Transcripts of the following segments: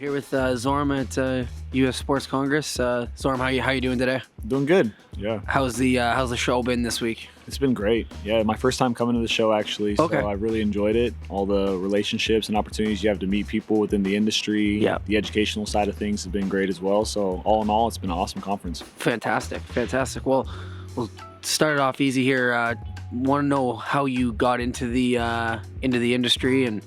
Here with Zoram at U.S. Sports Congress. Zoram, how you doing today? Doing good. Yeah. How's the show been this week? It's been great. Yeah, my first time coming to the show actually, so Okay. I really enjoyed it. All the relationships and opportunities you have to meet people within the industry. Yeah. The educational side of things has been great as well. So all in all, it's been an awesome conference. Fantastic. Well, we'll start it off easy here. Want to know how you got into the industry and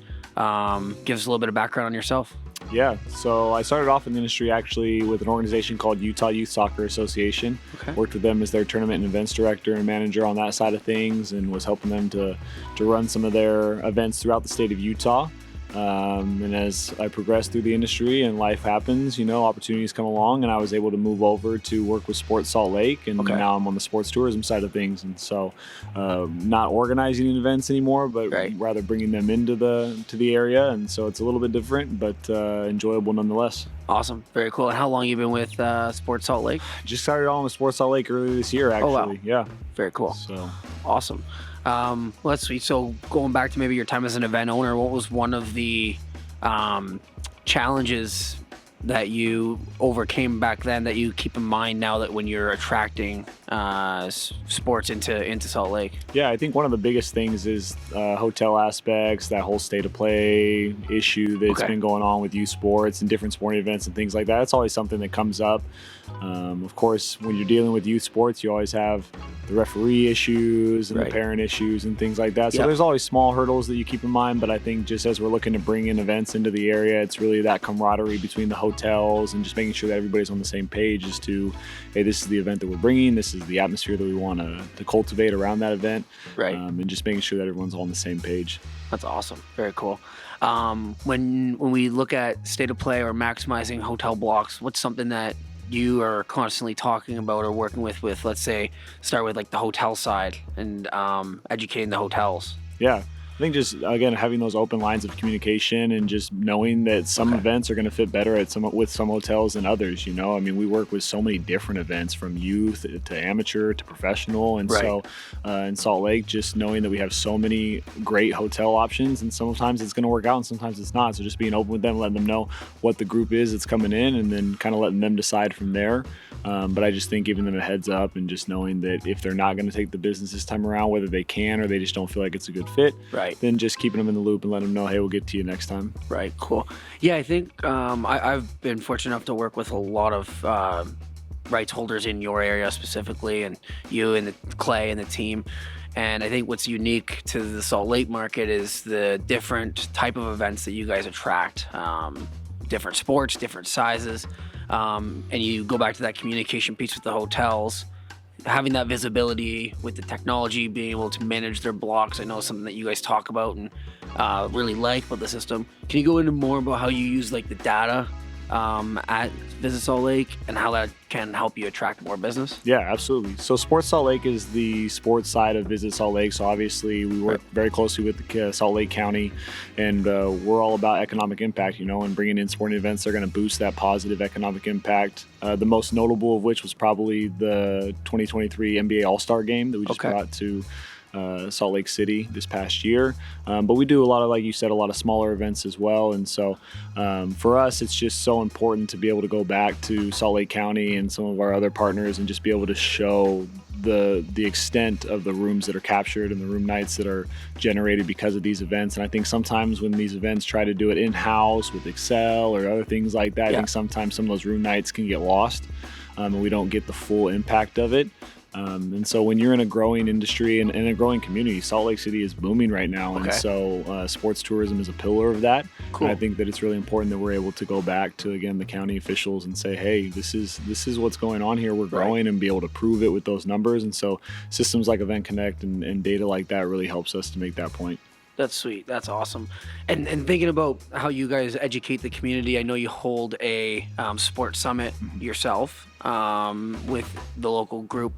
give us a little bit of background on yourself. Yeah, so I started off in the industry actually with an organization called Utah Youth Soccer Association. Okay. Worked with them as their tournament and events director and manager on that side of things, and was helping them to run some of their events throughout the state of Utah. And as I progressed through the industry and life happens, opportunities come along, and I was able to move over to work with Sports Salt Lake, and Okay. now I'm on the sports tourism side of things. And so, not organizing events anymore, but Right. rather bringing them into the area. And so it's a little bit different, but enjoyable nonetheless. Awesome. Very cool. And how long you been with Sports Salt Lake? Just started on with Sports Salt Lake earlier this year, actually. Oh, wow. Yeah. Very cool. So. Awesome. Let's see. So going back to maybe your time as an event owner, what was one of the challenges that you overcame back then that you keep in mind now that when you're attracting sports into Salt Lake? Yeah, I think one of the biggest things is hotel aspects, that whole state of play issue that's Okay. been going on with youth sports and different sporting events and things like that. It's always something that comes up. Of course, when you're dealing with youth sports, you always have the referee issues and Right. the parent issues and things like that. So Yep. there's always small hurdles that you keep in mind, but I think just as we're looking to bring in events into the area, it's really that camaraderie between the hotels and just making sure that everybody's on the same page as to, hey, this is the event that we're bringing, this is the atmosphere that we want to cultivate around that event, Right. and just making sure that everyone's all on the same page. That's awesome. Very cool. When we look at state of play or maximizing hotel blocks, what's something that you are constantly talking about or working with, let's say, start with like the hotel side and educating the hotels? Yeah. I think just, again, having those open lines of communication and just knowing that some Okay. events are going to fit better with some hotels than others. I mean, we work with so many different events from youth to amateur to professional. And Right. so in Salt Lake, just knowing that we have so many great hotel options, and sometimes it's going to work out and sometimes it's not. So just being open with them, letting them know what the group is that's coming in, and then kind of letting them decide from there. But I just think giving them a heads up and just knowing that if they're not going to take the business this time around, whether they can or they just don't feel like it's a good fit, Right. then just keeping them in the loop and letting them know, hey, we'll get to you next time. Right. Cool. Yeah, I think I've been fortunate enough to work with a lot of rights holders in your area specifically, and you and the Clay and the team. And I think what's unique to the Salt Lake market is the different type of events that you guys attract. Different sports, different sizes. And you go back to that communication piece with the hotels, having that visibility with the technology, being able to manage their blocks. I know it's something that you guys talk about and really like about the system. Can you go into more about how you use like the data at Visit Salt Lake and how that can help you attract more business? Yeah, absolutely. So Sports Salt Lake is the sports side of Visit Salt Lake. So obviously we work very closely with the Salt Lake County, and we're all about economic impact, and bringing in sporting events that are going to boost that positive economic impact. The most notable of which was probably the 2023 NBA All-Star game that we just Okay. brought to Salt Lake City this past year. But we do a lot of, like you said, a lot of smaller events as well. And so for us, it's just so important to be able to go back to Salt Lake County and some of our other partners and just be able to show the extent of the rooms that are captured and the room nights that are generated because of these events. And I think sometimes when these events try to do it in-house with Excel or other things like that, I think sometimes some of those room nights can get lost and we don't get the full impact of it. And so when you're in a growing industry and in a growing community, Salt Lake City is booming right now. Okay. And so sports tourism is a pillar of that. Cool. And I think that it's really important that we're able to go back to, again, the county officials and say, hey, this is what's going on here. We're growing, and be able to prove it with those numbers. And so systems like Event Connect and data like that really helps us to make that point. That's sweet. That's awesome. And thinking about how you guys educate the community, I know you hold a sports summit yourself with the local group.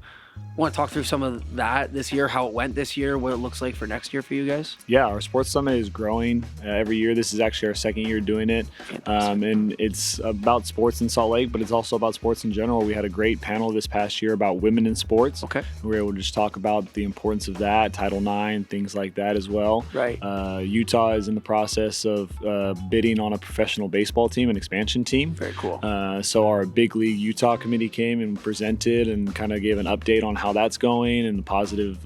Want to talk through some of that this year, how it went this year, what it looks like for next year for you guys? Yeah, our sports summit is growing every year. This is actually our second year doing it, and it's about sports in Salt Lake, but it's also about sports in general. We had a great panel this past year about women in sports. Okay. We were able to just talk about the importance of that, Title IX, things like that as well. Right. Utah is in the process of bidding on a professional baseball team, an expansion team. Very cool. So our Big League Utah committee came and presented and kind of gave an update on how that's going and the positive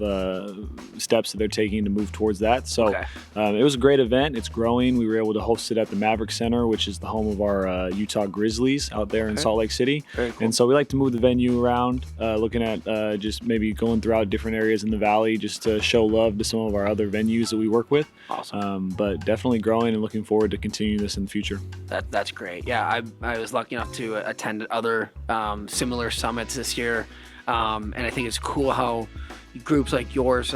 steps that they're taking to move towards that. So it was a great event. It's growing. We were able to host it at the Maverick Center, which is the home of our Utah Grizzlies out there in Salt Lake City. Very cool. And so we like to move the venue around, looking at just maybe going throughout different areas in the valley just to show love to some of our other venues that we work with. Awesome. But definitely growing and looking forward to continuing this in the future. That's great. Yeah, I was lucky enough to attend other similar summits this year. And I think it's cool how groups like yours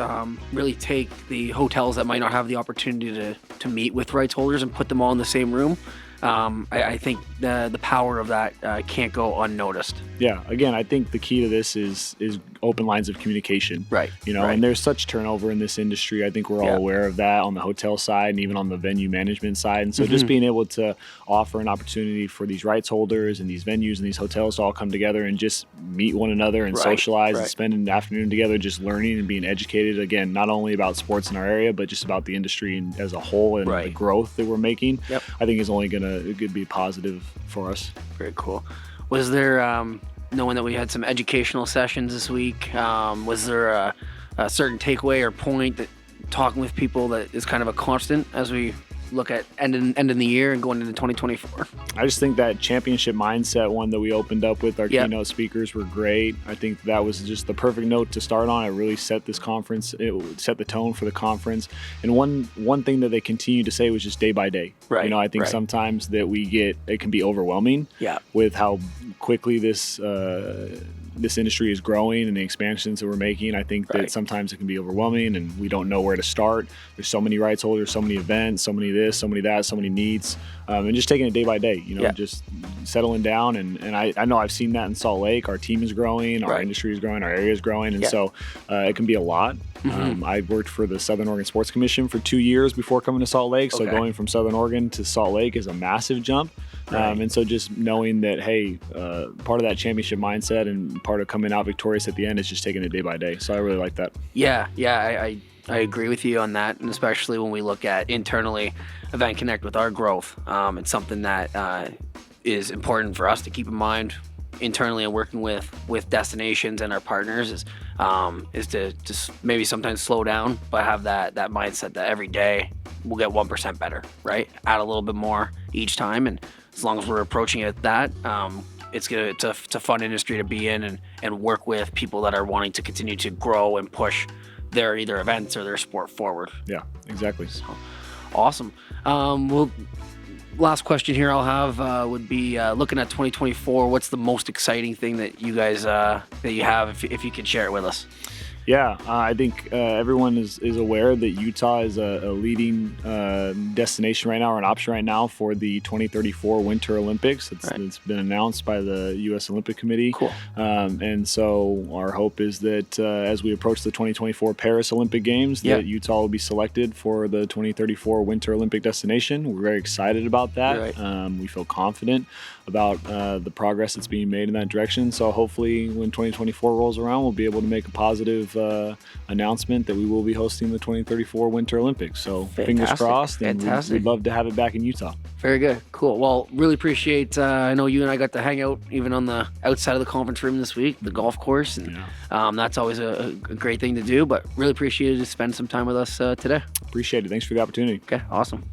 really take the hotels that might not have the opportunity to meet with rights holders and put them all in the same room. I think the power of that can't go unnoticed. Yeah, again, I think the key to this is open lines of communication. Right. And there's such turnover in this industry. I think we're all aware of that on the hotel side and even on the venue management side. And so just being able to offer an opportunity for these rights holders and these venues and these hotels to all come together and just meet one another and socialize and spend an afternoon together just learning and being educated, again, not only about sports in our area, but just about the industry as a whole and the growth that we're making, I think is only going to be positive for us. Very cool. Was there, knowing that we had some educational sessions this week, was there a certain takeaway or point that talking with people that is kind of a constant as we look at ending the year and going into 2024? I just think that championship mindset one that we opened up with our keynote speakers were great. I think that was just the perfect note to start on. It really set this conference, it set the tone for the conference. And one thing that they continue to say was just day by day. Right. I think sometimes that it can be overwhelming with how quickly this industry is growing and the expansions that we're making. I think that sometimes it can be overwhelming and we don't know where to start. There's so many rights holders, so many events, so many this, so many that, so many needs, and just taking it day by day, just settling down. And I know I've seen that in Salt Lake. Our team is growing, our industry is growing, our area is growing. And so it can be a lot. I worked for the Southern Oregon Sports Commission for 2 years before coming to Salt Lake. So going from Southern Oregon to Salt Lake is a massive jump. And so just knowing that, hey, part of that championship mindset and part of coming out victorious at the end is just taking it day by day. So I really like that. Yeah, I agree with you on that. And especially when we look at internally Event Connect with our growth, it's something that is important for us to keep in mind internally and working with destinations and our partners is to just maybe sometimes slow down, but have that mindset that every day we'll get 1% better, right? Add a little bit more each time, and as long as we're approaching it that, it's a fun industry to be in and work with people that are wanting to continue to grow and push their either events or their sport forward. Yeah, exactly. So, awesome. Well, last question here I'll have would be looking at 2024. What's the most exciting thing that you guys that you have, if you could share it with us? Yeah, I think everyone is aware that Utah is a leading destination right now, or an option right now for the 2034 Winter Olympics. It's been announced by the U.S. Olympic Committee. Cool. And so our hope is that as we approach the 2024 Paris Olympic Games, that Utah will be selected for the 2034 Winter Olympic destination. We're very excited about that. We feel confident about the progress that's being made in that direction. So hopefully when 2024 rolls around, we'll be able to make a positive announcement that we will be hosting the 2034 Winter Olympics. So fingers crossed, and we'd love to have it back in Utah. Very good. Cool. Well, really appreciate, I know you and I got to hang out even on the outside of the conference room this week, the golf course, and that's always a great thing to do, but really appreciated to spend some time with us today. Appreciate it. Thanks for the opportunity. Okay, awesome.